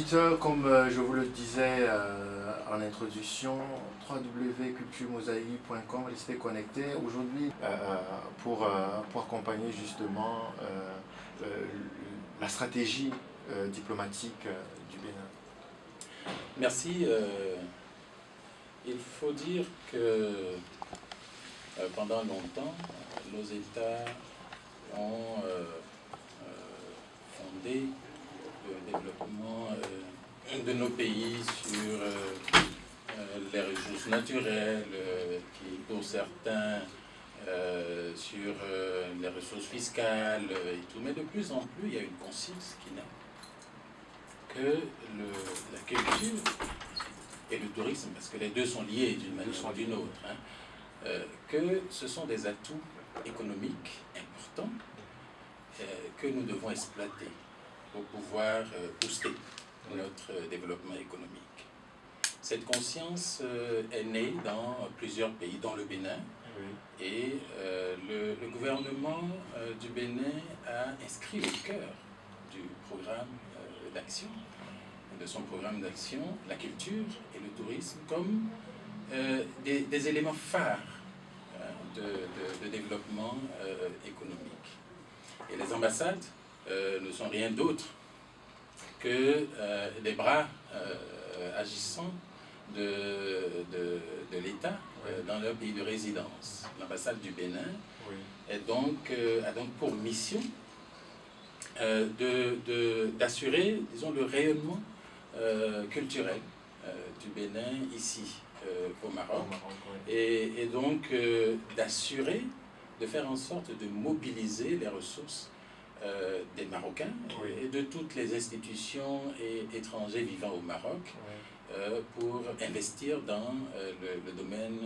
auditeurs, comme je vous le disais en introduction, www.culturemosaïque.com, restez connectés. Aujourd'hui, pour accompagner justement la stratégie diplomatique du Bénin. Merci. Il faut dire que pendant longtemps, nos États ont fondé le développement de nos pays sur les ressources naturelles, qui pour certains sur les ressources fiscales et tout. Mais de plus en plus, il y a une conscience qui naît que la culture et le tourisme, parce que les deux sont liés d'une manière ou d'une autre, que ce sont des atouts économiques importants que nous devons exploiter pour pouvoir booster notre développement économique. Cette conscience est née dans plusieurs pays, dont le Bénin, et le gouvernement du Bénin a inscrit au cœur du programme d'action, de son programme d'action, la culture et le tourisme comme des éléments phares de développement économique. Et les ambassades ne sont rien d'autre que des bras agissants de l'État dans leur pays de résidence. L'ambassade du Bénin a donc pour mission d'assurer, disons, le rayonnement culturel du Bénin ici au Maroc, et donc d'assurer, de faire en sorte de mobiliser les ressources des Marocains et de toutes les institutions et étrangers vivant au Maroc pour investir dans le domaine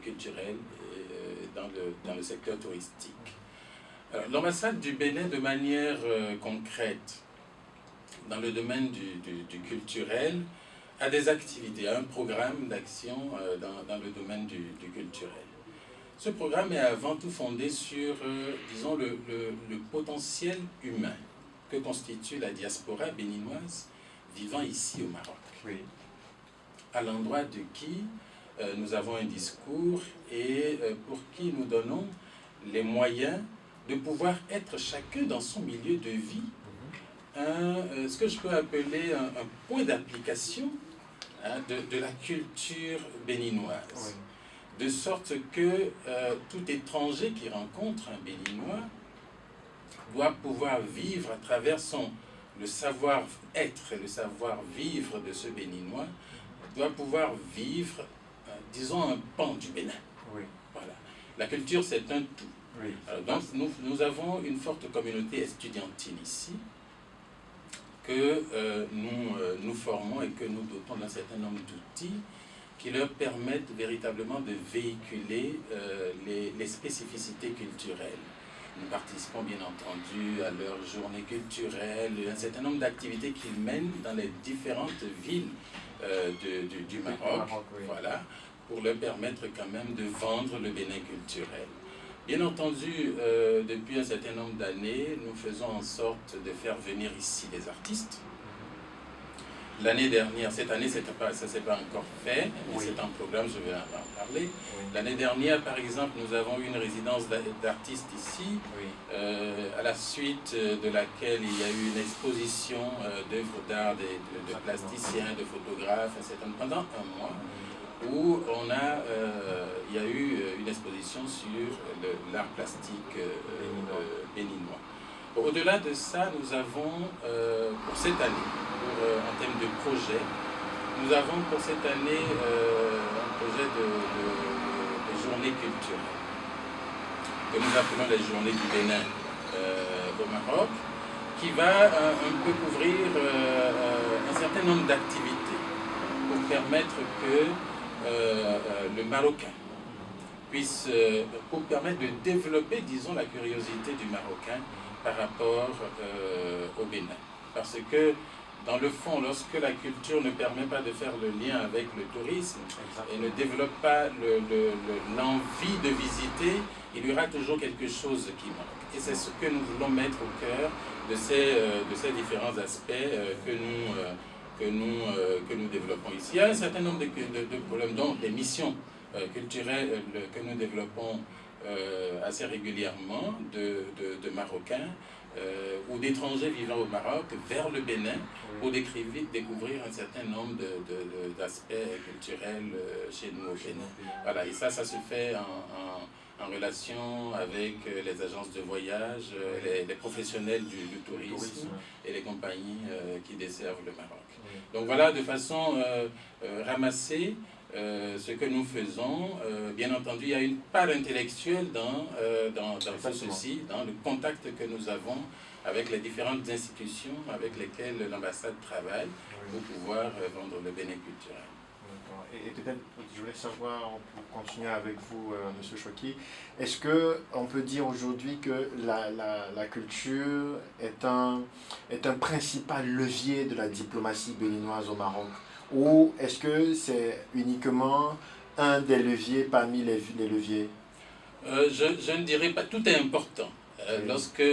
culturel et dans le secteur touristique. L'ambassade du Bénin, de manière concrète, dans le domaine du culturel, a des activités, a un programme d'action dans le domaine du culturel. Ce programme est avant tout fondé sur, disons, le potentiel humain que constitue la diaspora béninoise vivant ici au Maroc. À l'endroit de qui nous avons un discours et pour qui nous donnons les moyens de pouvoir être chacun dans son milieu de vie, ce que je peux appeler un point d'application de la culture béninoise. De sorte que tout étranger qui rencontre un Béninois doit pouvoir vivre à travers le savoir-être et le savoir-vivre de ce Béninois, doit pouvoir vivre, disons, un pan du Bénin. Voilà. La culture, c'est un tout. Alors, donc, nous avons une forte communauté estudiantine ici, que nous formons et que nous dotons d'un certain nombre d'outils qui leur permettent véritablement de véhiculer les spécificités culturelles. Nous participons bien entendu à leur journée culturelle, un certain nombre d'activités qu'ils mènent dans les différentes villes du Maroc, voilà, pour leur permettre quand même de vendre le Bénin culturel. Bien entendu, depuis un certain nombre d'années, nous faisons en sorte de faire venir ici des artistes. L'année dernière, cette année, ça ne s'est pas encore fait, mais c'est un programme, je vais en parler. L'année dernière, par exemple, nous avons eu une résidence d'artistes ici, à la suite de laquelle il y a eu une exposition d'œuvres d'art de plasticiens, de photographes, pendant un mois, où il y a eu une exposition sur l'art plastique béninois. Au-delà de ça, nous avons pour cette année, en termes de projet, nous avons pour cette année un projet de journée culturelle, que nous appelons les journées du Bénin au Maroc, qui va un peu couvrir un certain nombre d'activités pour permettre que le Marocain puisse, pour permettre de développer, disons, la curiosité du Marocain par rapport au Bénin. Parce que, dans le fond, lorsque la culture ne permet pas de faire le lien avec le tourisme et ne développe pas l'envie de visiter, il y aura toujours quelque chose qui manque. Et c'est ce que nous voulons mettre au cœur de ces différents aspects que nous que nous développons ici. Il y a un certain nombre de problèmes, dont les missions culturelles que nous développons assez régulièrement de Marocains ou d'étrangers vivant au Maroc vers le Bénin pour découvrir un certain nombre d'aspects culturels chez nous au Bénin. Voilà, et ça se fait en relation avec les agences de voyage, les professionnels du tourisme et les compagnies qui desservent le Maroc. Donc voilà, de façon ramassée, ce que nous faisons. Bien entendu, il y a une part intellectuelle dans tout ceci, dans le contact que nous avons avec les différentes institutions avec lesquelles l'ambassade travaille pour pouvoir vendre le Bénin culturel. Et peut-être, je voulais savoir, pour continuer avec vous, M. Choki, est-ce qu'on peut dire aujourd'hui que la culture est un principal levier de la diplomatie béninoise au Maroc? Ou est-ce que c'est uniquement un des leviers parmi les leviers? Je ne dirais pas, tout est important. Lorsque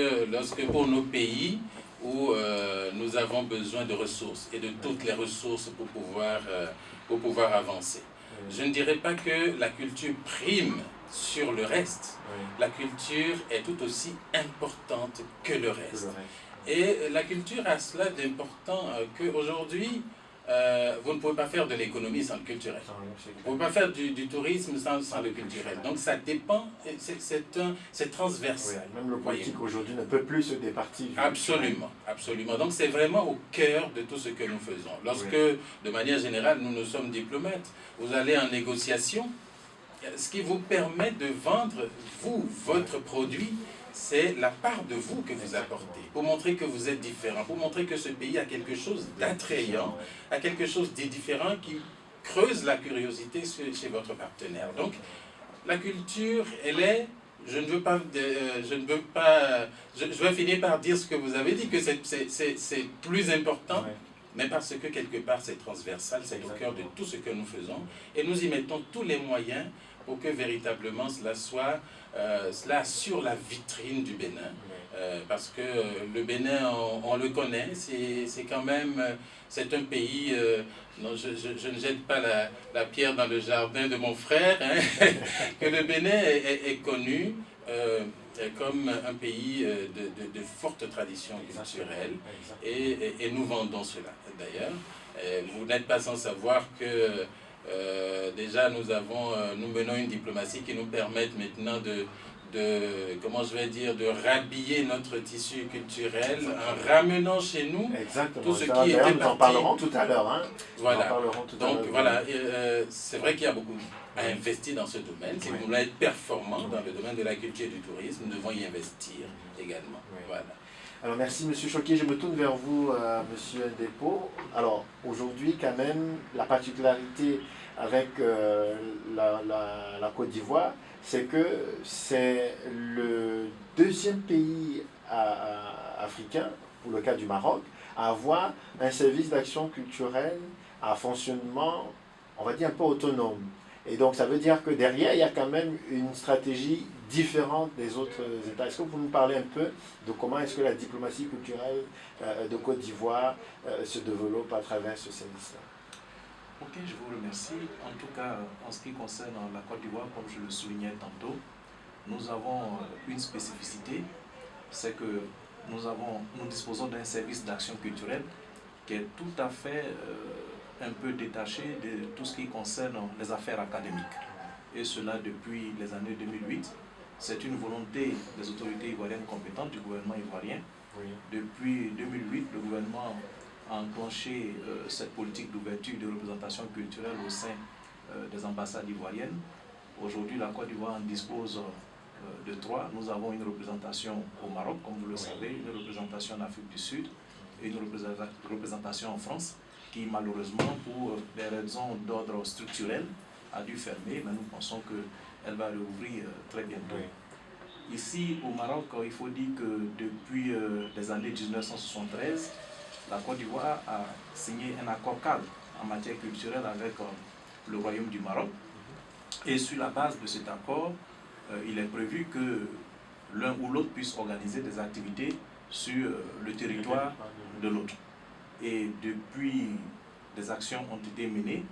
pour nos pays où nous avons besoin de ressources et de toutes les ressources pour pouvoir avancer. Je ne dirais pas que la culture prime sur le reste. La culture est tout aussi importante que le reste. Et la culture a cela d'important qu'aujourd'hui, vous ne pouvez pas faire de l'économie sans le culturel. Vous ne pouvez pas faire du tourisme sans le culturel. Donc ça dépend, c'est transversal. Même le politique aujourd'hui ne peut plus se départir. Absolument, absolument. Donc c'est vraiment au cœur de tout ce que nous faisons. Lorsque, de manière générale, nous sommes diplomates, vous allez en négociation, ce qui vous permet de vendre, votre produit, c'est la part de vous que vous apportez, pour montrer que vous êtes différent, pour montrer que ce pays a quelque chose d'attrayant, a quelque chose de différent qui creuse la curiosité chez votre partenaire. Donc, la culture, elle est, je vais finir par dire ce que vous avez dit, que c'est plus important, mais parce que quelque part c'est transversal, c'est au cœur de tout ce que nous faisons, et nous y mettons tous les moyens pour que véritablement cela assure la vitrine du Bénin. Parce que le Bénin, on le connaît, c'est quand même, c'est un pays, non, je ne jette pas la pierre dans le jardin de mon frère, hein, que le Bénin est connu comme un pays de forte tradition culturelle, et nous vendons cela. D'ailleurs, vous n'êtes pas sans savoir que déjà nous menons une diplomatie qui nous permet maintenant de rhabiller notre tissu culturel en ramenant chez nous tout ce qui était parti. Nous en parlerons tout à l'heure. Hein. Voilà. Donc voilà, c'est vrai qu'il y a beaucoup à investir dans ce domaine. Si nous voulons être performants dans le domaine de la culture et du tourisme, nous devons y investir également. Voilà. Alors merci M. Choki, je me tourne vers vous, M. Ndepo. Alors aujourd'hui quand même, la particularité avec la Côte d'Ivoire, c'est que c'est le deuxième pays africain, pour le cas du Maroc, à avoir un service d'action culturelle à fonctionnement, on va dire, un peu autonome. Et donc ça veut dire que derrière, il y a quand même une stratégie différente des autres États. Est-ce que vous pouvez nous parler un peu de comment est-ce que la diplomatie culturelle de Côte d'Ivoire se développe à travers ce service-là? Ok, je vous remercie. En tout cas, en ce qui concerne la Côte d'Ivoire, comme je le soulignais tantôt, nous avons une spécificité, c'est que nous disposons d'un service d'action culturelle qui est tout à fait un peu détaché de tout ce qui concerne les affaires académiques. Et cela depuis les années 2008. C'est une volonté des autorités ivoiriennes compétentes, du gouvernement ivoirien. Depuis 2008, le gouvernement a enclenché cette politique d'ouverture de représentation culturelle au sein des ambassades ivoiriennes. Aujourd'hui, la Côte d'Ivoire en dispose de 3. Nous avons une représentation au Maroc, comme vous le savez, une représentation en Afrique du Sud et une représentation en France, qui malheureusement, pour des raisons d'ordre structurel, a dû fermer, mais nous pensons qu'elle va rouvrir très bientôt. Ici, au Maroc, il faut dire que depuis les années 1973, la Côte d'Ivoire a signé un accord cadre en matière culturelle avec le Royaume du Maroc. Et sur la base de cet accord, il est prévu que l'un ou l'autre puisse organiser des activités sur le territoire de l'autre. Et depuis des actions ont été menées,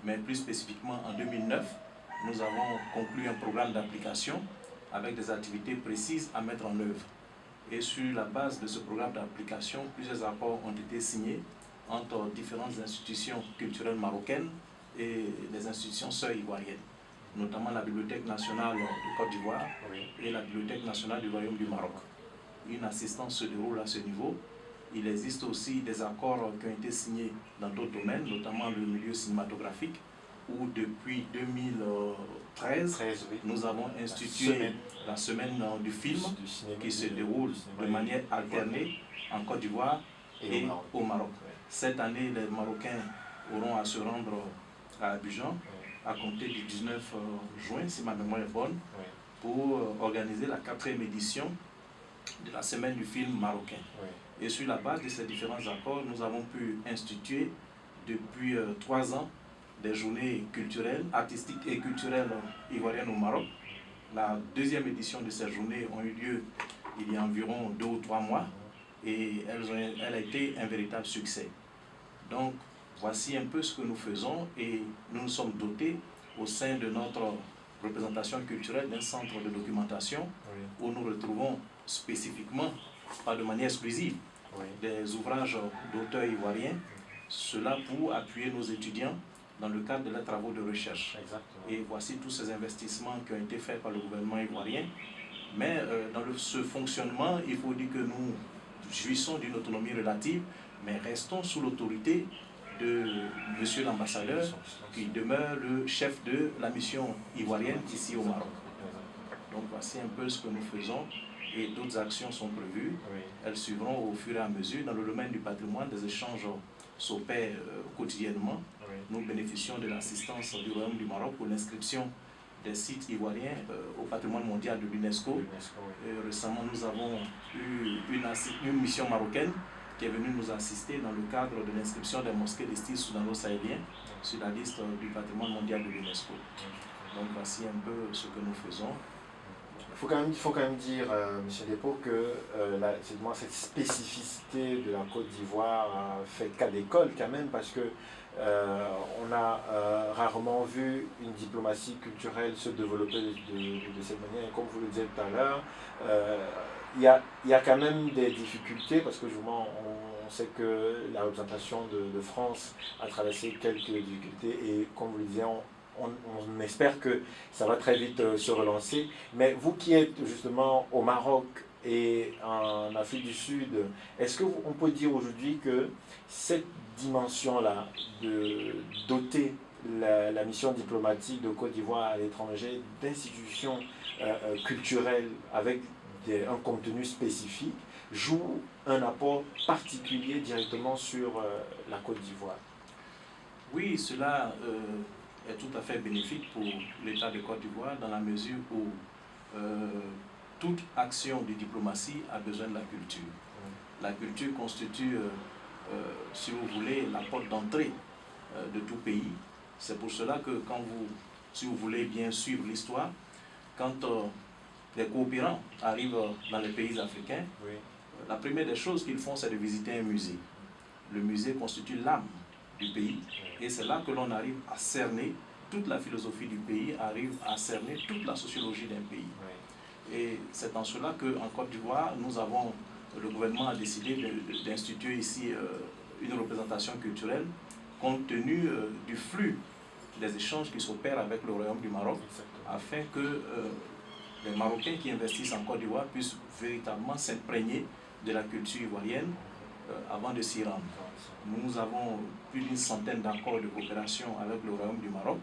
mais plus spécifiquement en 2009, nous avons conclu un programme d'application avec des activités précises à mettre en œuvre. Et sur la base de ce programme d'application, plusieurs accords ont été signés entre différentes institutions culturelles marocaines et les institutions sœurs ivoiriennes, notamment la Bibliothèque nationale de Côte d'Ivoire et la Bibliothèque nationale du Royaume du Maroc. Une assistance se déroule à ce niveau. Il existe aussi des accords qui ont été signés dans d'autres domaines, notamment le milieu cinématographique, où depuis 2013, nous avons institué la semaine du film qui se déroule de manière alternée en Côte d'Ivoire et au Maroc. Cette année, les Marocains auront à se rendre à Abidjan à compter du 19 juin, si ma mémoire est bonne, pour organiser la 4e édition de la semaine du film marocain. Et sur la base de ces différents accords, nous avons pu instituer depuis 3 ans des journées culturelles, artistiques et culturelles ivoiriennes au Maroc. La 2e édition de ces journées ont eu lieu il y a environ 2 ou 3 mois et elle a été un véritable succès. Donc, voici un peu ce que nous faisons et nous nous sommes dotés au sein de notre représentation culturelle d'un centre de documentation où nous retrouvons spécifiquement, pas de manière exclusive, des ouvrages d'auteurs ivoiriens, cela pour appuyer nos étudiants dans le cadre de leurs travaux de recherche. Exactement. Et voici tous ces investissements qui ont été faits par le gouvernement ivoirien. Mais dans ce fonctionnement, il faut dire que nous jouissons d'une autonomie relative, mais restons sous l'autorité de monsieur l'ambassadeur, qui demeure le chef de la mission ivoirienne ici au Maroc. Donc voici un peu ce que nous faisons. Et d'autres actions sont prévues. Elles suivront au fur et à mesure. Dans le domaine du patrimoine, des échanges s'opèrent quotidiennement. Nous bénéficions de l'assistance du Royaume du Maroc pour l'inscription des sites ivoiriens au patrimoine mondial de l'UNESCO. Récemment, nous avons eu une mission marocaine qui est venue nous assister dans le cadre de l'inscription des mosquées des styles soudano-sahéliens sur la liste du patrimoine mondial de l'UNESCO. Donc voici un peu ce que nous faisons. Il faut quand même dire, M. Despaux, que cette spécificité de la Côte d'Ivoire fait cas d'école quand même, parce que on a rarement vu une diplomatie culturelle se développer de cette manière. Et comme vous le disiez tout à l'heure, il y a quand même des difficultés, parce que justement, on sait que la représentation de France a traversé quelques difficultés, et comme vous le disiez, on espère que ça va très vite se relancer. Mais vous qui êtes justement au Maroc et en Afrique du Sud, est-ce qu'on peut dire aujourd'hui que cette dimension-là de doter la mission diplomatique de Côte d'Ivoire à l'étranger d'institutions culturelles avec un contenu spécifique joue un apport particulier directement sur la Côte d'Ivoire? Oui, cela est tout à fait bénéfique pour l'État de Côte d'Ivoire dans la mesure où toute action de diplomatie a besoin de la culture. La culture constitue, si vous voulez, la porte d'entrée de tout pays. C'est pour cela que si vous voulez bien suivre l'histoire, quand les coopérants arrivent dans les pays africains, la première des choses qu'ils font, c'est de visiter un musée. Le musée constitue l'âme du pays, et c'est là que l'on arrive à cerner toute la philosophie du pays, arrive à cerner toute la sociologie d'un pays. Et c'est en cela qu'en Côte d'Ivoire, le gouvernement a décidé d'instituer ici une représentation culturelle compte tenu du flux des échanges qui s'opèrent avec le Royaume du Maroc, afin que les Marocains qui investissent en Côte d'Ivoire puissent véritablement s'imprégner de la culture ivoirienne avant de s'y rendre. Nous avons plus d'une centaine d'accords de coopération avec le Royaume du Maroc.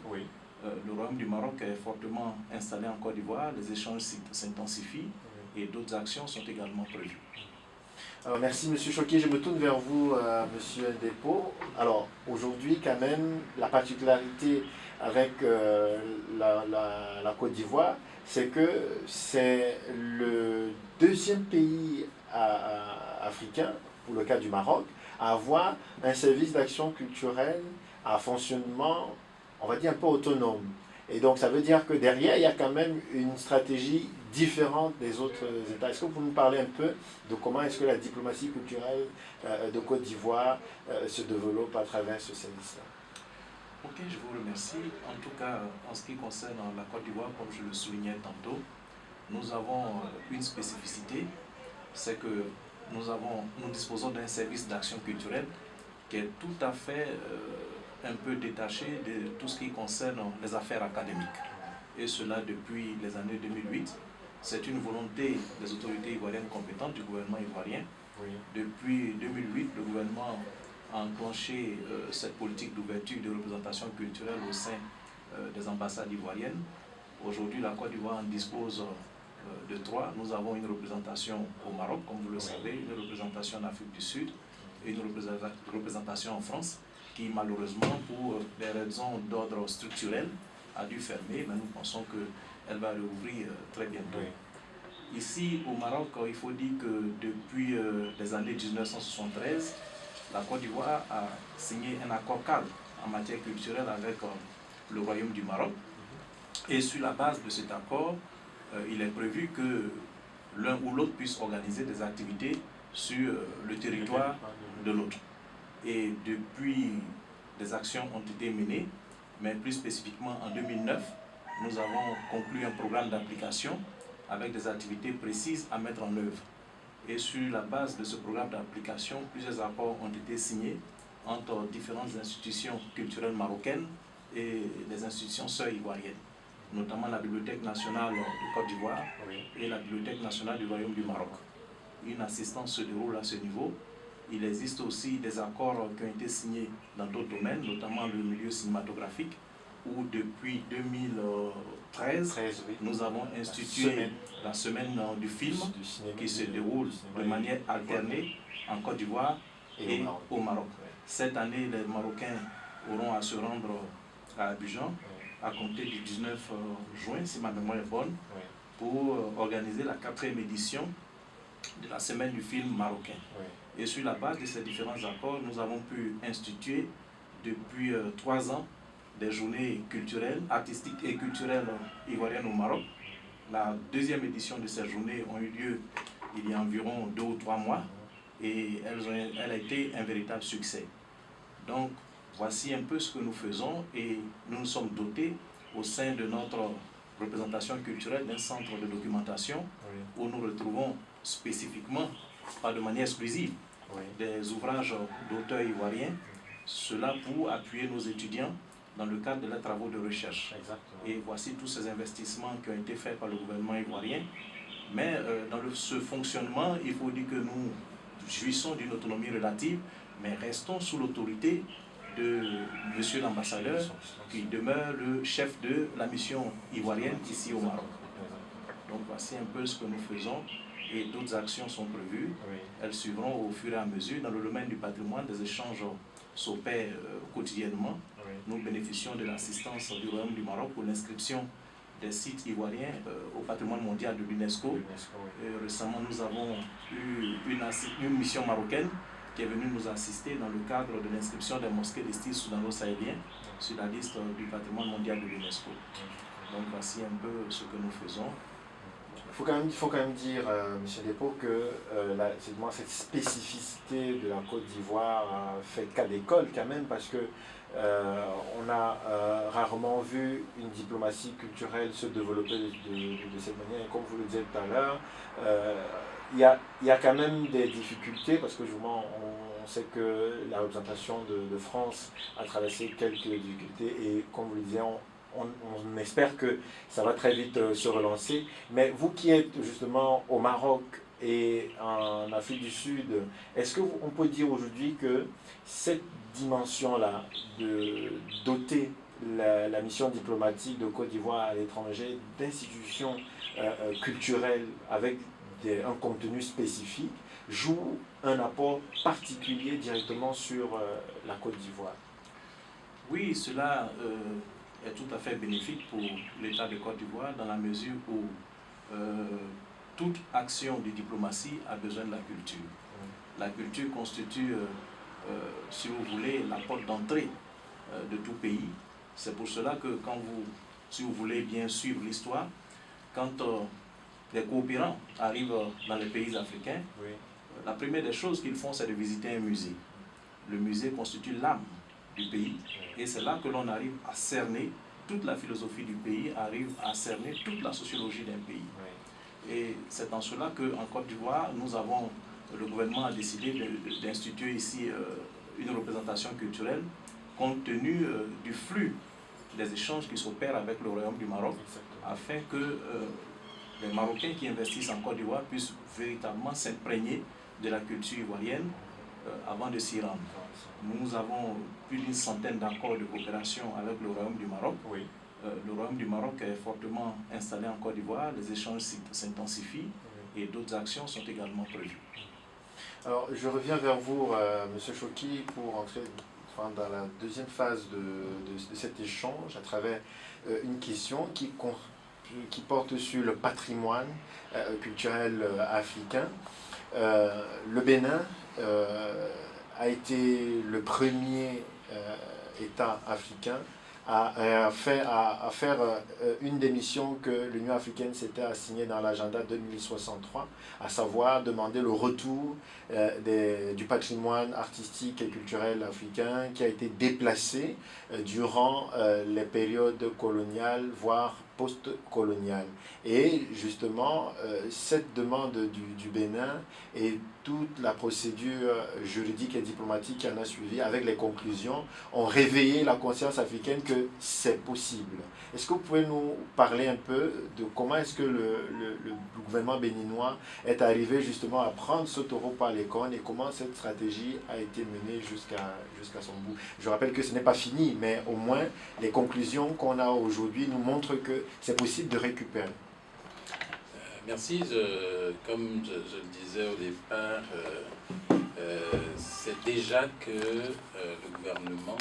Le Royaume du Maroc est fortement installé en Côte d'Ivoire, les échanges s'intensifient et d'autres actions sont également prévues. Alors, merci M. Choquet. Je me tourne vers vous, M. Despaux. Alors aujourd'hui quand même, la particularité avec la Côte d'Ivoire, c'est que c'est le 2e pays africain, pour le cas du Maroc, à avoir un service d'action culturelle à fonctionnement, on va dire, un peu autonome. Et donc ça veut dire que derrière, il y a quand même une stratégie différente des autres États. Est-ce que vous pouvez nous parler un peu de comment est-ce que la diplomatie culturelle de Côte d'Ivoire se développe à travers ce service-là? Ok, je vous remercie. En tout cas, en ce qui concerne la Côte d'Ivoire, comme je le soulignais tantôt, nous avons une spécificité, c'est que nous disposons d'un service d'action culturelle qui est tout à fait un peu détaché de tout ce qui concerne les affaires académiques. Et cela depuis les années 2008. C'est une volonté des autorités ivoiriennes compétentes du gouvernement ivoirien. Oui. Depuis 2008, le gouvernement a enclenché cette politique d'ouverture de représentation culturelle au sein des ambassades ivoiriennes. Aujourd'hui, la Côte d'Ivoire en dispose de 3. Nous avons une représentation au Maroc, comme vous le savez, une représentation en Afrique du Sud et une représentation en France, qui malheureusement, pour des raisons d'ordre structurel, a dû fermer, mais nous pensons qu'elle va rouvrir très bientôt. Oui. Ici, au Maroc, il faut dire que depuis les années 1973, la Côte d'Ivoire a signé un accord cadre en matière culturelle avec le Royaume du Maroc. Et sur la base de cet accord, il est prévu que l'un ou l'autre puisse organiser des activités sur le territoire de l'autre. Et depuis, des actions ont été menées, mais plus spécifiquement en 2009, nous avons conclu un programme d'application avec des activités précises à mettre en œuvre. Et sur la base de ce programme d'application, plusieurs accords ont été signés entre différentes institutions culturelles marocaines et les institutions sœurs ivoiriennes, notamment la Bibliothèque nationale de Côte d'Ivoire et la Bibliothèque nationale du Royaume du Maroc. Une assistance se déroule à ce niveau. Il existe aussi des accords qui ont été signés dans d'autres domaines, notamment le milieu cinématographique, où depuis 2013, nous avons institué la semaine du film qui se déroule de manière alternée en Côte d'Ivoire et au Maroc. Cette année, les Marocains auront à se rendre à Abidjan à compter du 19 juin, si ma mémoire est bonne, pour organiser la 4e édition de la semaine du film marocain. Et sur la base de ces différents accords, nous avons pu instituer depuis 3 ans des journées culturelles, artistiques et culturelles ivoiriennes au Maroc. La 2e édition de ces journées ont eu lieu il y a environ 2 ou 3 mois et elle a été un véritable succès. Donc, voici un peu ce que nous faisons et nous nous sommes dotés au sein de notre représentation culturelle d'un centre de documentation où nous retrouvons spécifiquement, pas de manière exclusive, des ouvrages d'auteurs ivoiriens, cela pour appuyer nos étudiants dans le cadre de leurs travaux de recherche. Exactement. Et voici tous ces investissements qui ont été faits par le gouvernement ivoirien. Mais dans ce fonctionnement, il faut dire que nous jouissons d'une autonomie relative, mais restons sous l'autorité de monsieur l'ambassadeur, qui demeure le chef de la mission ivoirienne ici au Maroc. Donc voici un peu ce que nous faisons. Et d'autres actions sont prévues. Elles suivront au fur et à mesure. Dans le domaine du patrimoine, des échanges s'opèrent quotidiennement. Nous bénéficions de l'assistance du Royaume du Maroc pour l'inscription des sites ivoiriens au patrimoine mondial de l'UNESCO. Récemment, nous avons eu une mission marocaine qui est venue nous assister dans le cadre de l'inscription des mosquées des styles soudano-sahéliens sur la liste du patrimoine mondial de l'UNESCO. Donc voici un peu ce que nous faisons. Il faut quand même dire, M. Despaux, que cette spécificité de la Côte d'Ivoire fait cas d'école quand même, parce que on a rarement vu une diplomatie culturelle se développer de cette manière. Et comme vous le disiez tout à l'heure, il y a quand même des difficultés, parce que justement, on sait que la représentation de France a traversé quelques difficultés, et comme vous le disiez, on espère que ça va très vite se relancer. Mais vous qui êtes justement au Maroc et en Afrique du Sud, est-ce qu'on peut dire aujourd'hui que cette dimension-là de doter la mission diplomatique de Côte d'Ivoire à l'étranger d'institutions culturelles avec un contenu spécifique joue un apport particulier directement sur la Côte d'Ivoire? Oui, cela est tout à fait bénéfique pour l'État de Côte d'Ivoire dans la mesure où toute action de diplomatie a besoin de la culture. La culture constitue, si vous voulez, la porte d'entrée de tout pays. C'est pour cela que quand vous si vous voulez bien suivre l'histoire, quand les coopérants arrivent dans les pays africains, la première des choses qu'ils font, c'est de visiter un musée. Le musée constitue l'âme du pays, et c'est là que l'on arrive à cerner toute la philosophie du pays, arrive à cerner toute la sociologie d'un pays. Et c'est en cela qu'en Côte d'Ivoire, le gouvernement a décidé d'instituer ici une représentation culturelle compte tenu du flux des échanges qui s'opèrent avec le Royaume du Maroc, afin que les Marocains qui investissent en Côte d'Ivoire puissent véritablement s'imprégner de la culture ivoirienne avant de s'y rendre. Nous avons plus d'une centaine d'accords de coopération avec le Royaume du Maroc. Le Royaume du Maroc est fortement installé en Côte d'Ivoire, les échanges s'intensifient et d'autres actions sont également prévues. Alors, je reviens vers vous, M. Choki, pour entrer dans la deuxième phase de cet échange à travers une question qui porte sur le patrimoine culturel africain. Le Bénin a été le premier État africain à faire une des missions que l'Union africaine s'était assignée dans l'agenda 2063, à savoir demander le retour du patrimoine artistique et culturel africain qui a été déplacé durant les périodes coloniales, voire post-coloniales. Et justement, cette demande du Bénin et toute la procédure juridique et diplomatique qui en a suivi, avec les conclusions, ont réveillé la conscience africaine que c'est possible. Est-ce que vous pouvez nous parler un peu de comment est-ce que le gouvernement béninois est arrivé justement à prendre ce taureau par les cornes et comment cette stratégie a été menée jusqu'à son bout? Je rappelle que ce n'est pas fini, mais au moins les conclusions qu'on a aujourd'hui nous montrent que c'est possible de récupérer. Merci. Comme je le disais au départ, c'est déjà que le gouvernement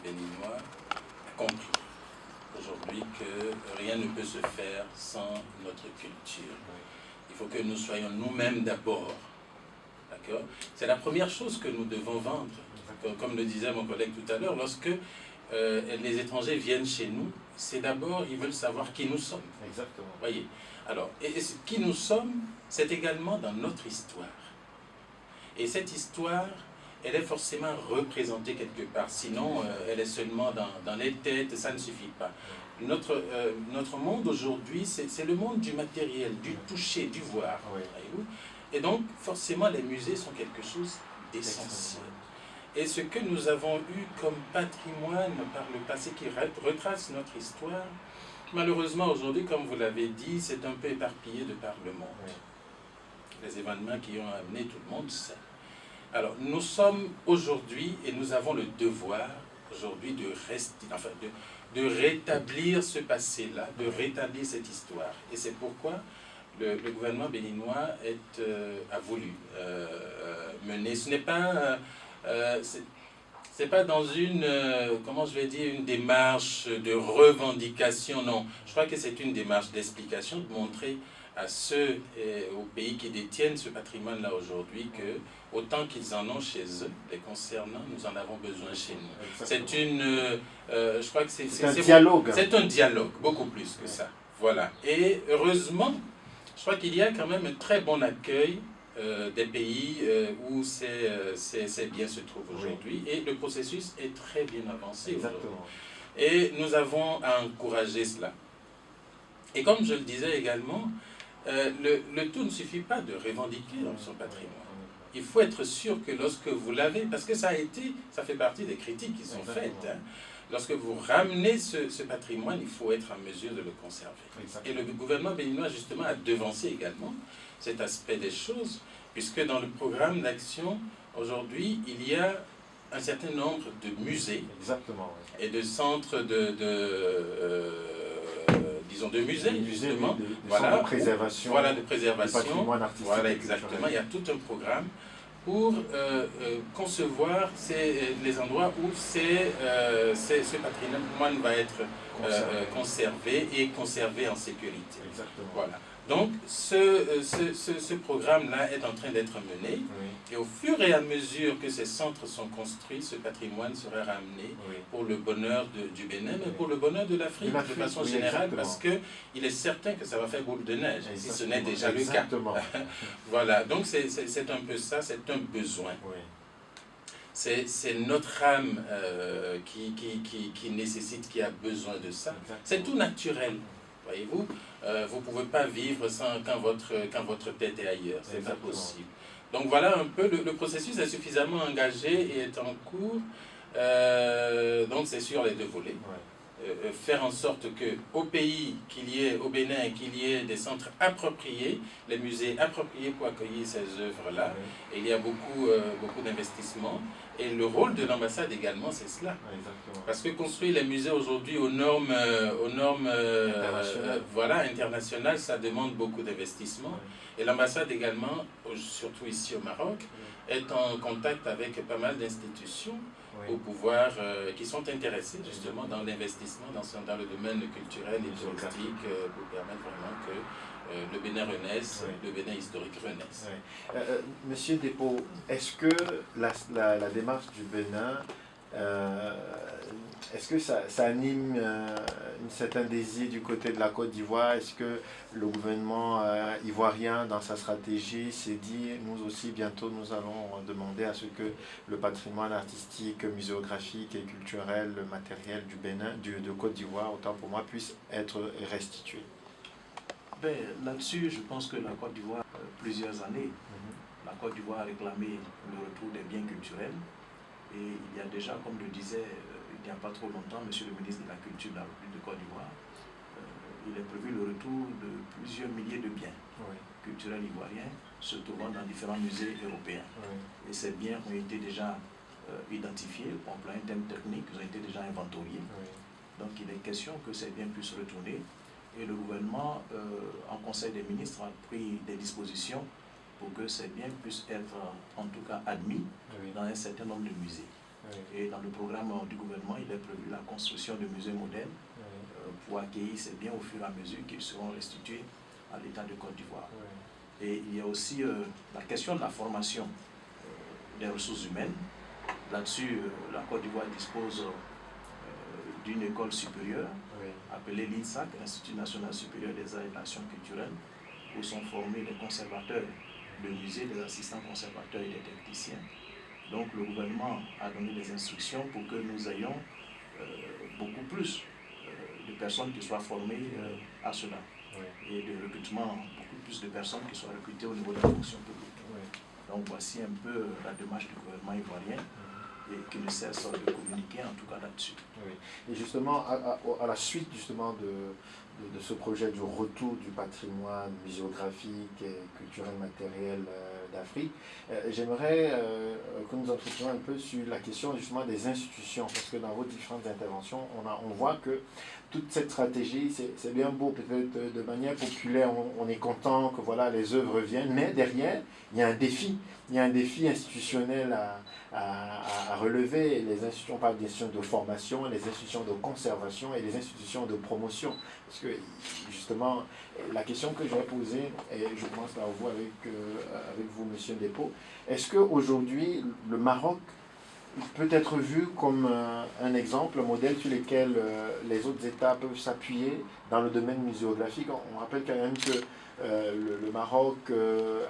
béninois a compris aujourd'hui que rien ne peut se faire sans notre culture. Il faut que nous soyons nous-mêmes d'abord. D'accord ? C'est la première chose que nous devons vendre. Comme le disait mon collègue tout à l'heure, lorsque les étrangers viennent chez nous, c'est d'abord, ils veulent savoir qui nous sommes. Exactement. Voyez. Alors, qui nous sommes, c'est également dans notre histoire. Et cette histoire, elle est forcément représentée quelque part. Sinon, elle est seulement dans les têtes, ça ne suffit pas. Notre monde aujourd'hui, c'est le monde du matériel, du toucher, du voir. Voyez-vous ? Et donc, forcément, les musées sont quelque chose d'essentiel. Et ce que nous avons eu comme patrimoine par le passé qui retrace notre histoire, malheureusement aujourd'hui, comme vous l'avez dit, c'est un peu éparpillé de par le monde. Les événements qui ont amené tout le monde, ça. Alors, nous sommes aujourd'hui, et nous avons le devoir aujourd'hui de rétablir ce passé-là, de rétablir cette histoire. Et c'est pourquoi le gouvernement béninois a voulu mener. Ce n'est pas... c'est pas dans une, comment je vais dire, une démarche de revendication, non. Je crois que c'est une démarche d'explication, de montrer à ceux aux pays qui détiennent ce patrimoine-là aujourd'hui que autant qu'ils en ont chez eux, les concernant, nous en avons besoin chez nous. C'est je crois que c'est un dialogue. C'est un dialogue, beaucoup plus que ça. Voilà. Et heureusement, je crois qu'il y a quand même un très bon accueil des pays où ces biens se trouvent aujourd'hui. Et le processus est très bien avancé aujourd'hui. Et nous avons à encourager cela. Et comme je le disais également, le tout ne suffit pas de revendiquer son patrimoine. Il faut être sûr que lorsque vous l'avez, parce que ça fait partie des critiques qui sont faites, hein, lorsque vous ramenez ce patrimoine, il faut être en mesure de le conserver. Et le gouvernement béninois, justement, a devancé également cet aspect des choses, puisque dans le programme d'action, aujourd'hui, il y a un certain nombre de musées et de centres disons de musées, justement, de préservation, de préservation, du patrimoine artistique. Voilà, exactement. Il y a tout un programme pour concevoir les endroits où ce patrimoine va être conservé et conservé en sécurité. Exactement. Voilà. Donc, ce programme-là est en train d'être mené, et au fur et à mesure que ces centres sont construits, ce patrimoine sera ramené pour le bonheur du Bénin, mais pour le bonheur de l'Afrique de façon générale, parce qu'il est certain que ça va faire boule de neige, si ce n'est déjà le cas. Voilà, donc c'est un peu ça, c'est un besoin. C'est notre âme qui nécessite, qui a besoin de ça. C'est tout naturel. Voyez-vous, vous ne pouvez pas vivre quand votre tête est ailleurs, c'est pas possible. Donc voilà un peu, le processus est suffisamment engagé et est en cours, donc c'est sur les deux volets. Faire en sorte qu'au pays, au Bénin, qu'il y ait des centres appropriés, les musées appropriés pour accueillir ces œuvres-là. Et il y a beaucoup d'investissements. Et le rôle de l'ambassade également, c'est cela. Parce que construire les musées aujourd'hui aux normes internationales, ça demande beaucoup d'investissement. Et l'ambassade également, surtout ici au Maroc, est en contact avec pas mal d'institutions au pouvoir qui sont intéressés justement dans l'investissement dans le domaine culturel et touristique pour permettre vraiment que le Bénin renaisse, le Bénin historique renaisse. Monsieur Dépôt, est-ce que la démarche du Bénin, est-ce que ça anime un certain désir du côté de la Côte d'Ivoire? Est-ce que le gouvernement ivoirien, dans sa stratégie, s'est dit, nous aussi, bientôt, nous allons demander à ce que le patrimoine artistique, muséographique et culturel, matériel du Bénin, de Côte d'Ivoire, autant pour moi, puisse être restitué? Là-dessus, je pense que la Côte d'Ivoire, plusieurs années, la Côte d'Ivoire a réclamé le retour des biens culturels. Et il y a déjà, comme le disait il n'y a pas trop longtemps, Monsieur le ministre de la Culture de la République de Côte d'Ivoire, il est prévu le retour de plusieurs milliers de biens culturels ivoiriens se trouvant dans différents musées européens. Et ces biens ont été déjà identifiés, en plein thème technique, ils ont été déjà inventoriés. Donc il est question que ces biens puissent retourner. Et le gouvernement, en Conseil des ministres, a pris des dispositions pour que ces biens puissent être, en tout cas, admis dans un certain nombre de musées. Et dans le programme du gouvernement, il est prévu la construction de musées modernes pour accueillir ces biens au fur et à mesure qu'ils seront restitués à l'État de Côte d'Ivoire. Et il y a aussi la question de la formation des ressources humaines. Là-dessus, la Côte d'Ivoire dispose d'une école supérieure appelée l'INSAC, Institut National Supérieur des Arts et de l'Action Culturelle, où sont formés les conservateurs de musées, des assistants conservateurs et des techniciens. Donc le gouvernement a donné des instructions pour que nous ayons beaucoup plus de personnes qui soient formées à cela. Et de recrutement, beaucoup plus de personnes qui soient recrutées au niveau de la fonction publique. Donc voici un peu la démarche du gouvernement ivoirien et qui ne cesse de communiquer en tout cas là-dessus. Et justement, à la suite justement de ce projet du retour du patrimoine muséographique et culturel matériel d'Afrique, j'aimerais que nous entreprenions un peu sur la question justement des institutions, parce que dans vos différentes interventions, on voit que toute cette stratégie, c'est bien beau, peut-être de manière populaire, on est content que voilà, les œuvres viennent, mais derrière, il y a un défi. Il y a un défi institutionnel à relever. Les institutions, on parle des institutions de formation, les institutions de conservation et les institutions de promotion. Parce que, justement, la question que j'aurais posée, et je commence par vous avec vous, Monsieur Dépôt, est-ce qu'aujourd'hui, le Maroc peut être vu comme un exemple, un modèle sur lequel les autres États peuvent s'appuyer dans le domaine muséographique? On rappelle quand même que le Maroc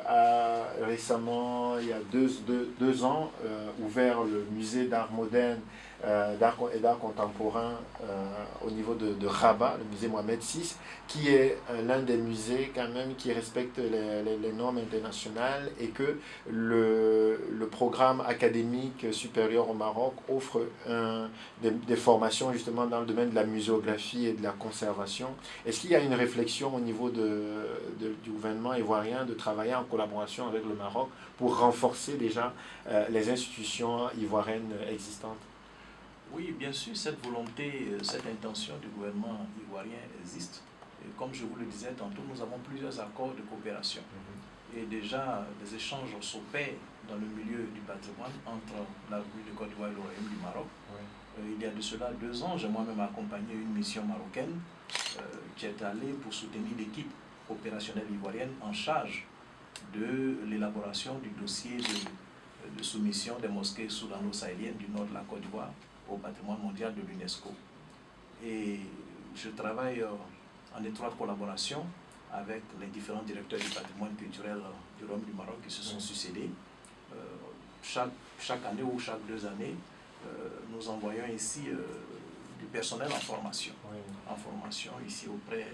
a récemment, il y a deux ans, ouvert le musée d'art moderne et d'art contemporain au niveau de Rabat, le musée Mohamed VI, qui est l'un des musées quand même qui respecte les normes internationales, et que le programme académique supérieur au Maroc offre des formations justement dans le domaine de la muséographie et de la conservation. Est-ce qu'il y a une réflexion au niveau du gouvernement ivoirien de travailler en collaboration avec le Maroc pour renforcer déjà les institutions ivoiriennes existantes? Oui, bien sûr, cette volonté, cette intention du gouvernement ivoirien existe. Et comme je vous le disais tantôt, nous avons plusieurs accords de coopération. Et déjà, des échanges s'opèrent dans le milieu du patrimoine entre la République de Côte d'Ivoire et le Royaume du Maroc. Il y a de cela 2 ans, j'ai moi-même accompagné une mission marocaine qui est allée pour soutenir l'équipe opérationnelle ivoirienne en charge de l'élaboration du dossier de soumission des mosquées soudano-sahéliennes du nord de la Côte d'Ivoire au patrimoine mondial de l'UNESCO. Et je travaille en étroite collaboration avec les différents directeurs du patrimoine culturel du Royaume du Maroc qui se sont succédés. Chaque année ou chaque 2 années, nous envoyons ici du personnel en formation ici auprès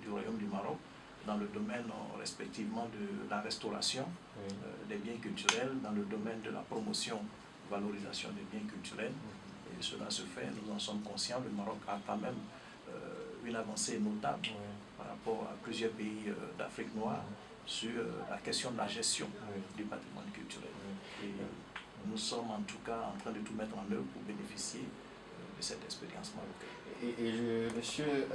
du Royaume du Maroc dans le domaine respectivement de la restauration des biens culturels, dans le domaine de la promotion, valorisation des biens culturels. Et cela se fait, nous en sommes conscients, le Maroc a quand même une avancée notable par rapport à plusieurs pays d'Afrique noire sur la question de la gestion du patrimoine culturel. Et nous sommes en tout cas en train de tout mettre en œuvre pour bénéficier de cette expérience marocaine. Monsieur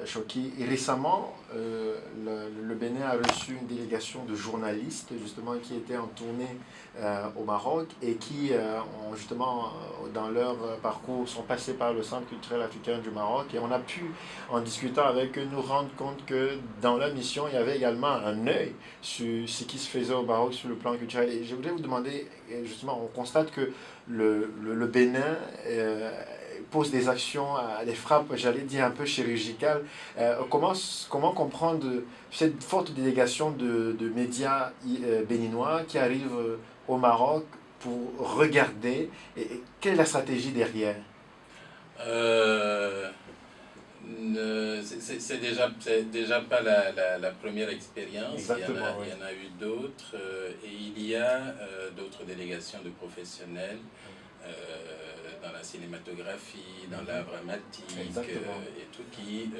Choki, récemment, le Bénin a reçu une délégation de journalistes justement qui étaient en tournée au Maroc et qui, ont justement, dans leur parcours, sont passés par le Centre culturel africain du Maroc, et on a pu, en discutant avec eux, nous rendre compte que dans leur mission, il y avait également un œil sur ce qui se faisait au Maroc sur le plan culturel. Et je voulais vous demander, justement, on constate que le Bénin pose des actions, des frappes, j'allais dire un peu chirurgicales. Comment comprendre cette forte délégation de médias béninois qui arrivent au Maroc pour regarder, et quelle est la stratégie derrière? C'est déjà pas la première expérience. Il y en a eu d'autres, et il y a d'autres délégations de professionnels dans la cinématographie, dans l'art dramatique et tout qui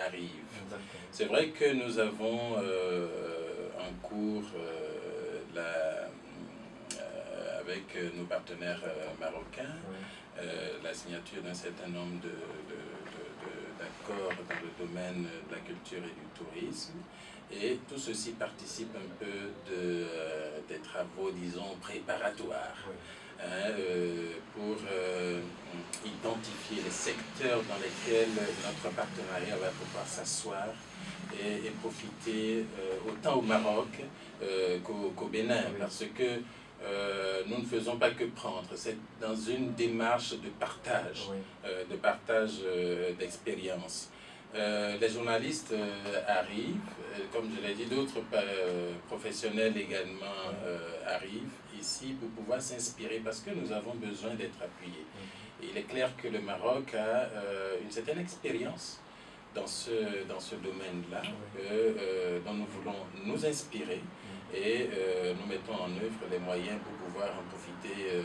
arrive. C'est vrai que nous avons en cours avec nos partenaires marocains la signature d'un certain nombre d'accords dans le domaine de la culture et du tourisme. Et tout ceci participe un peu des travaux, disons, préparatoires. Pour identifier les secteurs dans lesquels notre partenariat va pouvoir s'asseoir et profiter autant au Maroc qu'au Bénin, parce que nous ne faisons pas que prendre, c'est dans une démarche de partage, d'expérience. Les journalistes arrivent, comme je l'ai dit, d'autres professionnels également arrivent ici pour pouvoir s'inspirer, parce que nous avons besoin d'être appuyés. Et il est clair que le Maroc a une certaine expérience dans ce domaine-là, dont nous voulons nous inspirer, et nous mettons en œuvre les moyens pour pouvoir en profiter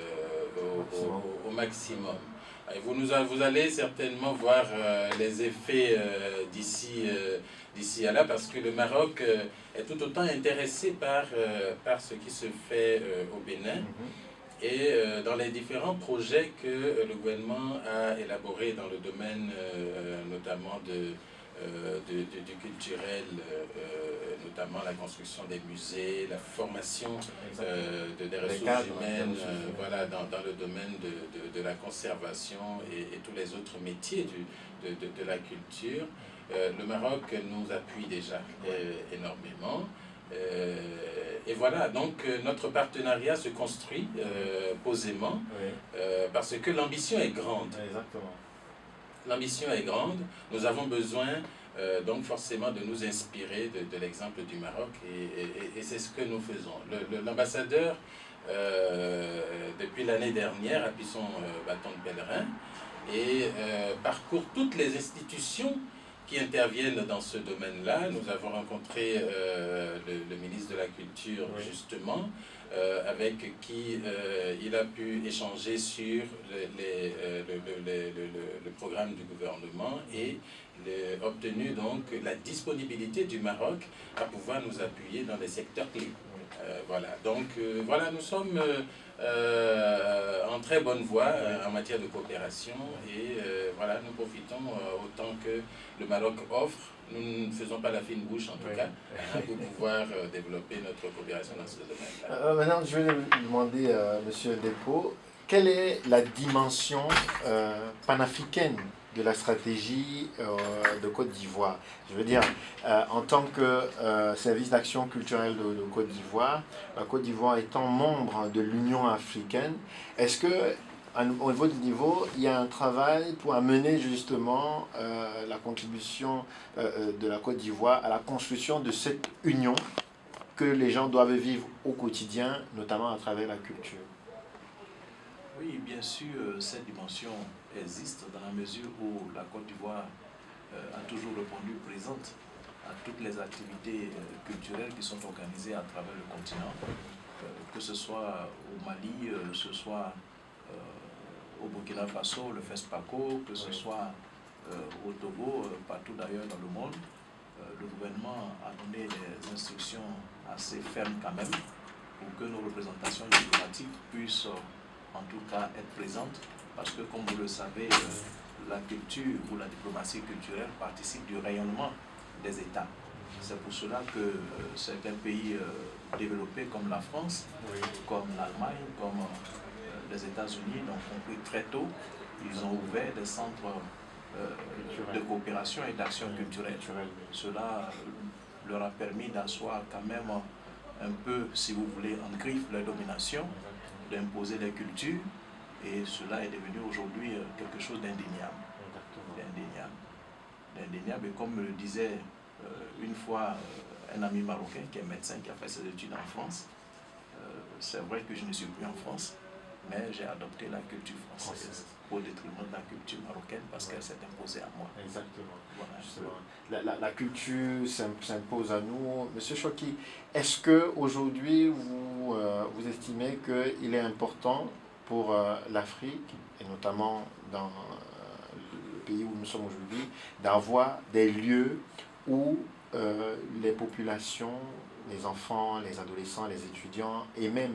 au maximum. Et vous allez certainement voir les effets d'ici à là, parce que le Maroc est tout autant intéressé par ce qui se fait au Bénin et dans les différents projets que le gouvernement a élaborés dans le domaine notamment du culturel, notamment la construction des musées, la formation des ressources humaines, dans le domaine de la conservation et tous les autres métiers de la culture. Le Maroc nous appuie déjà énormément. Et voilà, donc notre partenariat se construit posément parce que l'ambition est grande. Exactement. L'ambition est grande, nous avons besoin donc forcément de nous inspirer de l'exemple du Maroc, et c'est ce que nous faisons. L'ambassadeur, depuis l'année dernière, appuie son bâton de pèlerin et parcourt toutes les institutions qui interviennent dans ce domaine-là. Nous avons rencontré le ministre de la Culture, justement, avec qui il a pu échanger sur le programme du gouvernement et obtenu donc la disponibilité du Maroc à pouvoir nous appuyer dans les secteurs clés. Voilà, donc voilà, nous sommes en très bonne voie en matière de coopération, et voilà, nous profitons autant que le Maroc offre. Nous ne faisons pas la fine bouche, en tout cas, pour pouvoir développer notre coopération dans ce domaine-là. Maintenant, je vais vous demander, M. Dépôt, quelle est la dimension panafricaine de la stratégie de Côte d'Ivoire. Je veux dire, en tant que service d'action culturelle de Côte d'Ivoire, la Côte d'Ivoire étant membre de l'Union africaine, est-ce que au niveau, il y a un travail pour amener justement la contribution de la Côte d'Ivoire à la construction de cette union que les gens doivent vivre au quotidien, notamment à travers la culture? Oui, bien sûr, cette dimension existe dans la mesure où la Côte d'Ivoire a toujours répondu présente à toutes les activités culturelles qui sont organisées à travers le continent, que ce soit au Mali, que ce soit au Burkina Faso, le FESPACO, que ce soit au Togo, partout d'ailleurs dans le monde. Le gouvernement a donné des instructions assez fermes quand même pour que nos représentations diplomatiques puissent en tout cas être présentes, parce que comme vous le savez, la culture ou la diplomatie culturelle participe du rayonnement des États. C'est pour cela que certains pays développés comme la France, comme l'Allemagne, comme les États-Unis, ont compris très tôt, ils ont ouvert des centres de coopération et d'action culturelle. Cela leur a permis d'asseoir quand même un peu, si vous voulez, en griffe leur domination, d'imposer les cultures, et cela est devenu aujourd'hui quelque chose d'indéniable. D'indéniable, et comme me le disait une fois un ami marocain qui est médecin, qui a fait ses études en France, c'est vrai que je ne suis plus en France, mais j'ai adopté la culture française au détriment de la culture marocaine parce qu'elle s'est imposée à moi. Exactement. Voilà, la culture s'impose à nous. Monsieur Choki, est-ce qu'aujourd'hui vous estimez qu'il est important pour l'Afrique, et notamment dans le pays où nous sommes aujourd'hui, d'avoir des lieux où les populations, les enfants, les adolescents, les étudiants et même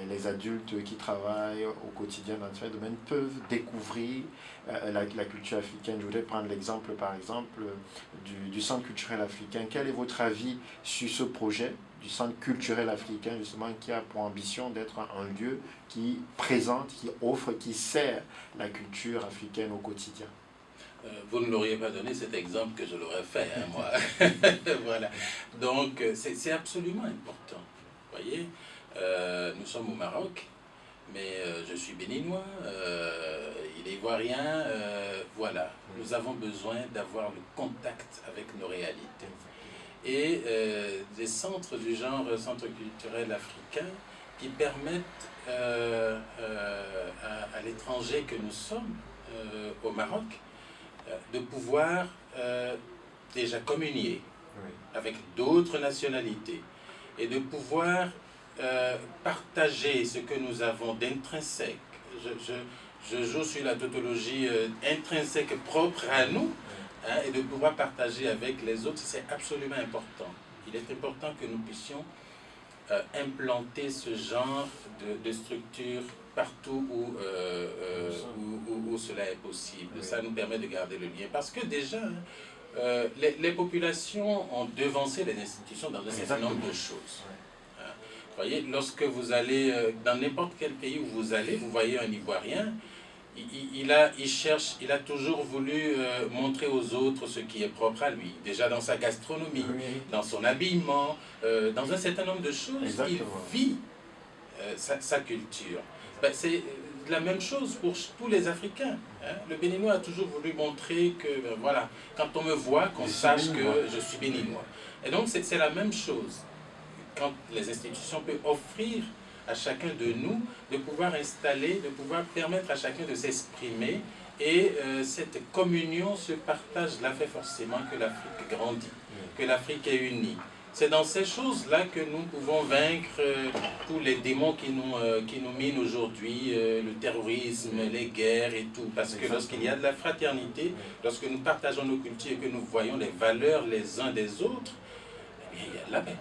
les adultes qui travaillent au quotidien dans ce domaine peuvent découvrir la culture africaine? Je voudrais prendre l'exemple, par exemple, du Centre culturel africain. Quel est votre avis sur ce projet du Centre culturel africain, justement, qui a pour ambition d'être un lieu qui présente, qui offre, qui sert la culture africaine au quotidien? Vous ne l'auriez pas donné cet exemple que je l'aurais fait, hein, moi. Voilà. Donc, c'est absolument important. Vous voyez, nous sommes au Maroc, mais je suis béninois, il est ivoirien. Voilà, nous avons besoin d'avoir le contact avec nos réalités. Et des centres du genre centre culturel africain qui permettent à l'étranger que nous sommes au Maroc de pouvoir déjà communier avec d'autres nationalités et de pouvoir partager ce que nous avons d'intrinsèque. Je joue sur la tautologie intrinsèque propre à nous, hein, et de pouvoir partager avec les autres, c'est absolument important. Il est important que nous puissions implanter ce genre de structure partout où cela est possible. Oui. Ça nous permet de garder le lien. Parce que déjà, les populations ont devancé les institutions dans un certain nombre de choses. Oui. Vous voyez, lorsque vous allez dans n'importe quel pays où vous allez, vous voyez un Ivoirien, il a toujours voulu montrer aux autres ce qui est propre à lui. Déjà dans sa gastronomie, oui, dans son habillement, dans un certain nombre de choses. Exactement. Il vit sa culture. Ben, c'est la même chose pour tous les Africains. Hein. Le Béninois a toujours voulu montrer que, ben, voilà, quand on me voit, qu'on sache que je suis béninois. Et donc, c'est la même chose. Quand les institutions peuvent offrir à chacun de nous de pouvoir installer, de pouvoir permettre à chacun de s'exprimer, et cette communion, ce partage-là fait forcément que l'Afrique grandit, que l'Afrique est unie. C'est dans ces choses-là que nous pouvons vaincre tous les démons qui nous minent aujourd'hui, le terrorisme, les guerres et tout. Parce que lorsqu'il y a de la fraternité, lorsque nous partageons nos cultures et que nous voyons les valeurs les uns des autres, eh bien, il y a de la paix.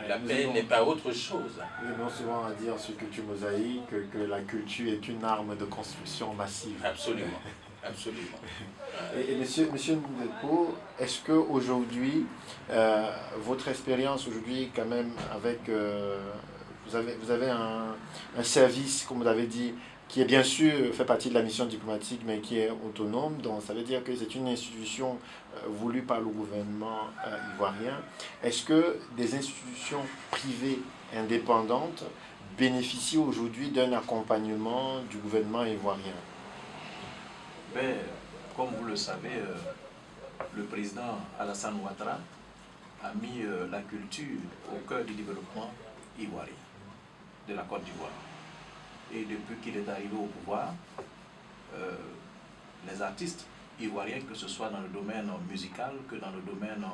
La paix n'est pas autre chose. Nous avons souvent à dire sur Culture Mosaïque que la culture est une arme de construction massive. Absolument. Absolument. Et monsieur Ndepo, est-ce qu'aujourd'hui, votre expérience aujourd'hui, quand même, avec vous avez un service, comme vous l'avez dit, qui est bien sûr fait partie de la mission diplomatique, mais qui est autonome. Donc ça veut dire que c'est une institution voulue par le gouvernement ivoirien. Est-ce que des institutions privées indépendantes bénéficient aujourd'hui d'un accompagnement du gouvernement ivoirien? Ben, comme vous le savez, le président Alassane Ouattara a mis la culture au cœur du développement ivoirien, de la Côte d'Ivoire. Et depuis qu'il est arrivé au pouvoir, les artistes ivoiriens, que ce soit dans le domaine musical que dans le domaine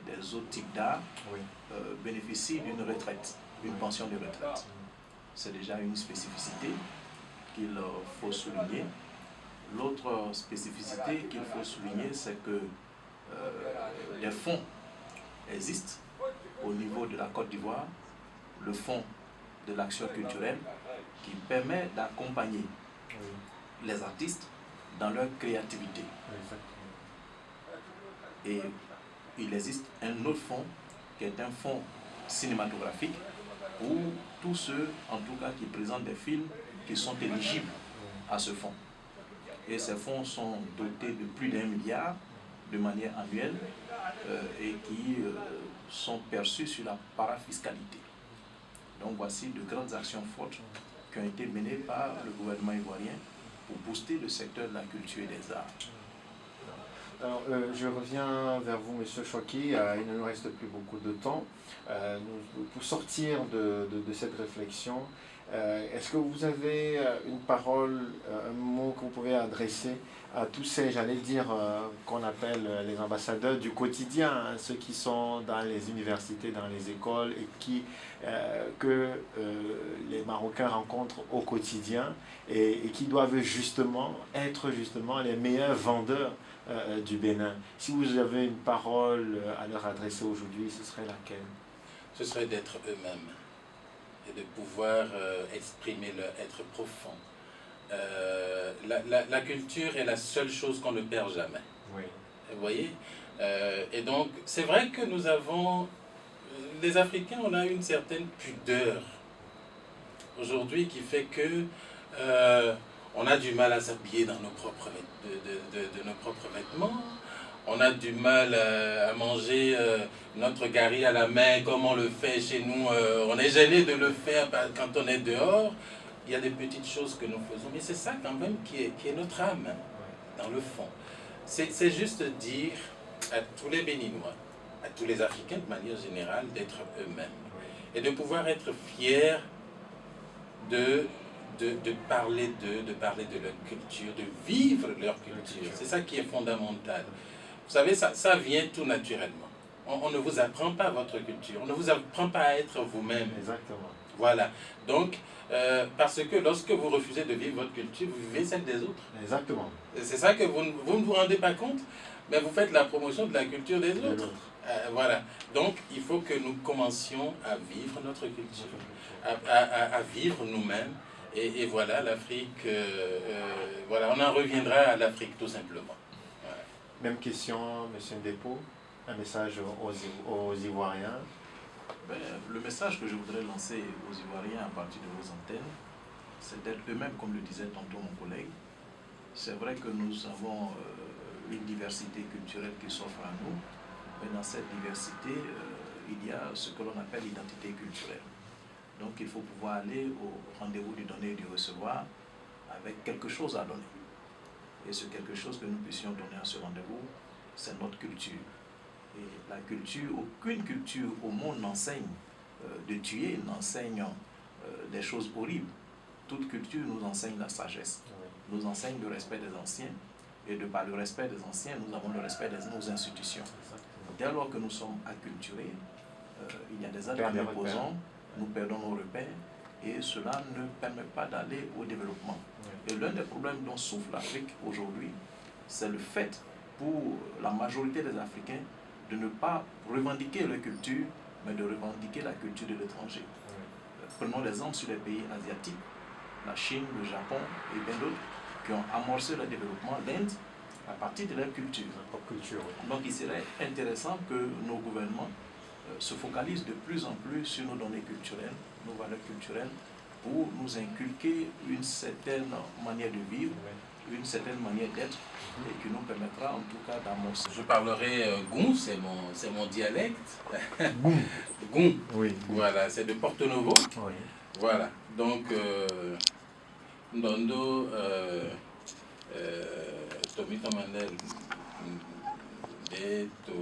des autres types d'art, bénéficient d'une retraite, d'une pension de retraite. C'est déjà une spécificité qu'il faut souligner. L'autre spécificité qu'il faut souligner, c'est que des fonds existent au niveau de la Côte d'Ivoire, le fonds de l'action culturelle qui permet d'accompagner les artistes dans leur créativité. Et il existe un autre fonds qui est un fonds cinématographique pour tous ceux, en tout cas, qui présentent des films qui sont éligibles à ce fonds. Et ces fonds sont dotés de plus d'1 milliard de manière annuelle et qui sont perçus sur la parafiscalité. Donc voici de grandes actions fortes qui ont été menées par le gouvernement ivoirien pour booster le secteur de la culture et des arts. Alors, je reviens vers vous, M. Choki. Il ne nous reste plus beaucoup de temps. Pour sortir de cette réflexion, est-ce que vous avez une parole, un mot que vous pouvez adresser à tous ces, j'allais dire, qu'on appelle les ambassadeurs du quotidien, hein, ceux qui sont dans les universités, dans les écoles et que les Marocains rencontrent au quotidien et qui doivent justement être les meilleurs vendeurs du Bénin. Si vous avez une parole à leur adresser aujourd'hui, ce serait laquelle? Ce serait d'être eux-mêmes et de pouvoir exprimer leur être profond. La culture est la seule chose qu'on ne perd jamais. Oui. Vous voyez, et donc, c'est vrai que nous avons, les Africains, on a une certaine pudeur aujourd'hui qui fait que on a du mal à s'habiller dans nos propres, de nos propres vêtements. On a du mal à manger notre gari à la main comme on le fait chez nous. On est gêné de le faire quand on est dehors. Il y a des petites choses que nous faisons, mais c'est ça quand même qui est notre âme, dans le fond. C'est juste dire à tous les Béninois, à tous les Africains de manière générale, d'être eux-mêmes. Et de pouvoir être fiers de parler d'eux, de parler de leur culture, de vivre leur culture. C'est ça qui est fondamental. Vous savez, ça vient tout naturellement. On ne vous apprend pas votre culture, on ne vous apprend pas à être vous-même. Exactement. Voilà. Donc, parce que lorsque vous refusez de vivre votre culture, vous vivez celle des autres. Exactement. C'est ça que vous ne vous rendez pas compte, mais vous faites la promotion de la culture des autres. Voilà. Donc, il faut que nous commencions à vivre notre culture, à vivre nous-mêmes. Et voilà, l'Afrique, voilà, on en reviendra à l'Afrique tout simplement. Voilà. Même question, M. Ndépo, un message aux Ivoiriens. Ben, le message que je voudrais lancer aux Ivoiriens à partir de vos antennes, c'est d'être eux-mêmes, comme le disait tantôt mon collègue. C'est vrai que nous avons une diversité culturelle qui s'offre à nous, mais dans cette diversité, il y a ce que l'on appelle l'identité culturelle. Donc il faut pouvoir aller au rendez-vous du donner et du recevoir avec quelque chose à donner. Et ce quelque chose que nous puissions donner à ce rendez-vous, c'est notre culture. Et la culture, aucune culture au monde n'enseigne de tuer, n'enseigne des choses horribles. Toute culture nous enseigne la sagesse, nous enseigne le respect des anciens. Et de par le respect des anciens, nous avons le respect de nos institutions. Dès lors que nous sommes acculturés, il y a des actes que nous posons, nous perdons nos repères et cela ne permet pas d'aller au développement. Et l'un des problèmes dont souffre l'Afrique aujourd'hui, c'est le fait pour la majorité des Africains de ne pas revendiquer leur culture, mais de revendiquer la culture de l'étranger. Prenons l'exemple sur les pays asiatiques, la Chine, le Japon et bien d'autres, qui ont amorcé le développement, l'Inde, à partir de leur culture. Donc il serait intéressant que nos gouvernements se focalisent de plus en plus sur nos données culturelles, nos valeurs culturelles, pour nous inculquer une certaine manière de vivre, une certaine manière d'être, et qui nous permettra en tout cas d'amorcer. Je parlerai Goun, c'est mon dialecte. Goun. Goun. Oui. Voilà, c'est de Porto Novo. Oui. Voilà, donc Ndondo, Tomito Mandel, et to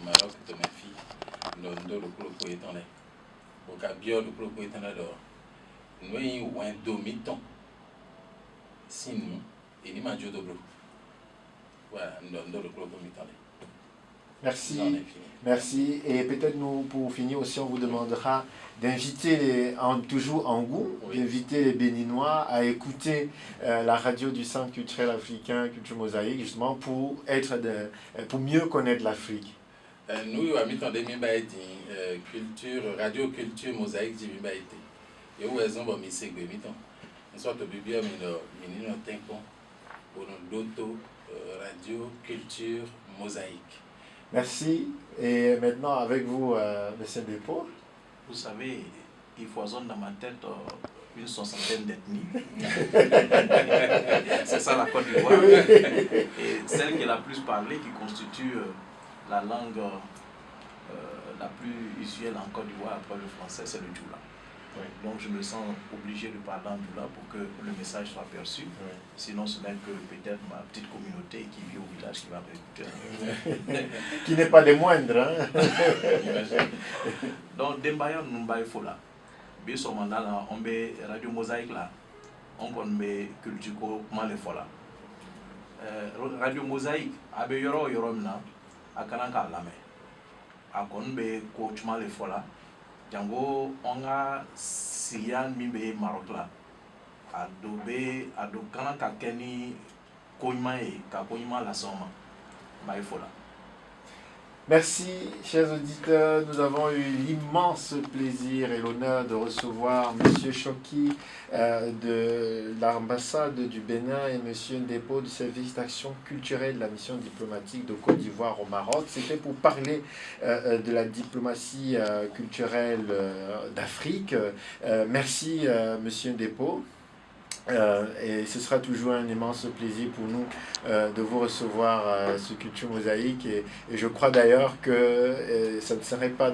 Maroc, to ma fille, Ndondo, le clopo est en l'air. Au Cabio, le clopo est en l'air. Nous avons un demi-temps. Sinon, il n'y a pas de double. Voilà, Ndondo, le clopo est en l'air. Merci. Merci. Et peut-être nous, pour finir aussi, on vous demandera d'inviter, toujours en goût, d'inviter les Béninois à écouter la radio du Centre culturel africain, Culture Mosaïque, justement pour mieux connaître l'Afrique. Nous, à mi-temps de radio culture mosaïque de Mimbaïté. Et où est-ce qu'on va misser mi-temps? On soit au bébé, mais nous avons un tempo pour notre radio culture mosaïque. Merci. Et maintenant, avec vous, M. Despaux. Vous savez, il foisonne dans ma tête une soixantaine d'ethnies. C'est ça la Côte d'Ivoire. Et celle qui est la plus parlée, qui constitue la langue la plus usuelle en Côte d'Ivoire après le français, c'est le Djoula. Oui. Donc je me sens obligé de parler en Djoula pour que le message soit perçu. Oui. Sinon ce n'est que peut-être ma petite communauté qui vit au village qui va m'écouter. Qui n'est pas des moindres. Hein? Donc Dembayan Numbaye Fola. Bien sûr, on a Radio Mosaïque là. On peut culture mal fola. Radio Mosaïque, abe yoro yoromna, akanaka lame. Akon be coach mal fola. Jango onga Sirian mimbe Maroc là. Ado kanaka keni koimae, ka koima la soma. Baye fola. Merci, chers auditeurs. Nous avons eu l'immense plaisir et l'honneur de recevoir M. Choki de l'ambassade du Bénin et M. Ndeppo du service d'action culturelle de la mission diplomatique de Côte d'Ivoire au Maroc. C'était pour parler de la diplomatie culturelle d'Afrique. Merci, M. Ndeppo. Et ce sera toujours un immense plaisir pour nous de vous recevoir sur Culture Mosaïque et je crois d'ailleurs que ça ne serait pas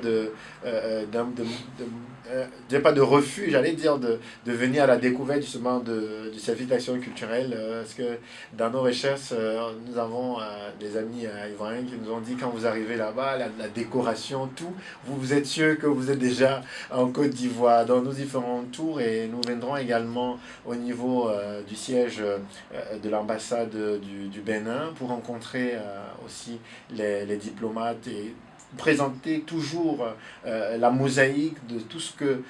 pas de refus, j'allais dire, de venir à la découverte justement du service d'action culturelle parce que dans nos recherches, nous avons des amis ivoiriens qui nous ont dit quand vous arrivez là-bas, la décoration, tout, vous êtes sûr que vous êtes déjà en Côte d'Ivoire. Donc nous y ferons un tour et nous viendrons également au niveau du siège de l'ambassade du Bénin pour rencontrer aussi les diplomates et présenter toujours la mosaïque de tout ce que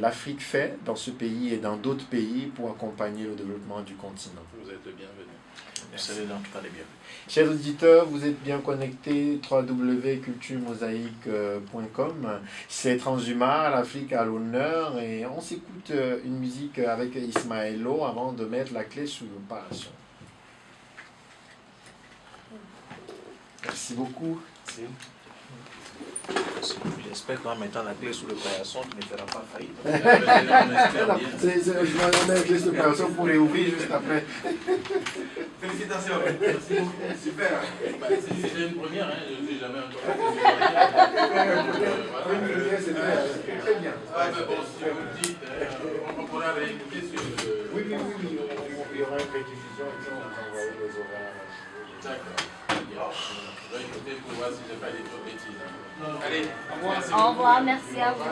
l'Afrique fait dans ce pays et dans d'autres pays pour accompagner le développement du continent. Vous êtes le bienvenu. Merci. Vous êtes en tout cas les bienvenus. Chers auditeurs, vous êtes bien connectés www.culturemosaïque.com. C'est Transhumar, l'Afrique à l'honneur et on s'écoute une musique avec Ismaëlo avant de mettre la clé sous l'opération. Merci beaucoup. Merci. J'espère qu'en mettant la clé sous l'opération, tu ne feras pas faillite. On met la clé sous l'opération pour les ouvrir juste après. Félicitations. Merci beaucoup. Super. C'est une première, hein. Je ne suis jamais encore. C'est très bien. Ah, mais bon, si vous le dites, on pourra réécouter sur le... Oui. Il y aura une rediffusion et puis on va envoyer les horaires. D'accord. Je vais écouter pour voir si je n'ai pas des trop bêtises. Allez, au revoir, merci à vous.